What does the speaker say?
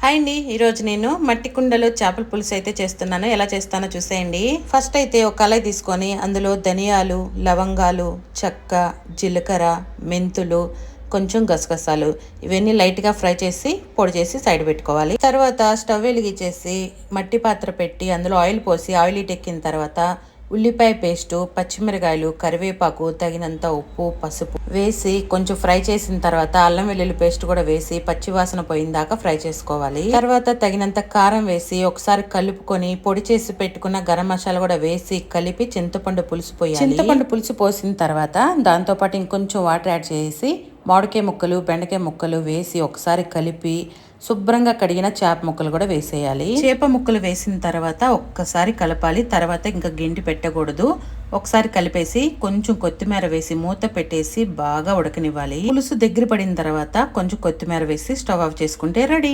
Hi అండి, ఈరోజు నేను మట్టి కుండలో చేపల పులుసు అయితే చేస్తున్నాను. ఎలా చేస్తానో చూసేయండి. ఫస్ట్ అయితే ఒక కళాయి తీసుకొని అందులో ధనియాలు, లవంగాలు, చెక్క, జీలకర్ర, మెంతులు, కొంచెం గసగసాలు ఇవన్నీ లైట్గా ఫ్రై చేసి పొడి చేసి సైడ్ పెట్టుకోవాలి. తర్వాత స్టవ్ వెలిగించేసి మట్టి పాత్ర పెట్టి అందులో ఆయిల్ పోసి ఆయిల్ ఎక్కిన తర్వాత ఉల్లిపాయ పేస్టు, పచ్చిమిరకాయలు, కరివేపాకు, తగినంత ఉప్పు, పసుపు వేసి కొంచెం ఫ్రై చేసిన తర్వాత అల్లం వెల్లుల్లి పేస్ట్ కూడా వేసి పచ్చివాసన పోయిందాకా ఫ్రై చేసుకోవాలి. తర్వాత తగినంత కారం వేసి ఒకసారి కలుపుకొని పొడి చేసి పెట్టుకున్న గరం మసాలా కూడా వేసి కలిపి చింతపండు పులుసు పోయాలి. చింతపండు పులుసు పోసిన తర్వాత దాంతో పాటు ఇంకొంచెం వాటర్ యాడ్ చేసి మామిడికాయ ముక్కలు, బెండకాయ ముక్కలు వేసి ఒకసారి కలిపి శుభ్రంగా కడిగిన చేప ముక్కలు కూడా వేసేయాలి. చేప ముక్కలు వేసిన తర్వాత ఒక్కసారి కలపాలి. తర్వాత ఇంకా గిండి పెట్టకూడదు. ఒకసారి కలిపేసి కొంచెం కొత్తిమీర వేసి మూత పెట్టేసి బాగా ఉడకనివ్వాలి. పులుసు దగ్గర పడిన తర్వాత కొంచెం కొత్తిమీర వేసి స్టవ్ ఆఫ్ చేసుకుంటే రెడీ.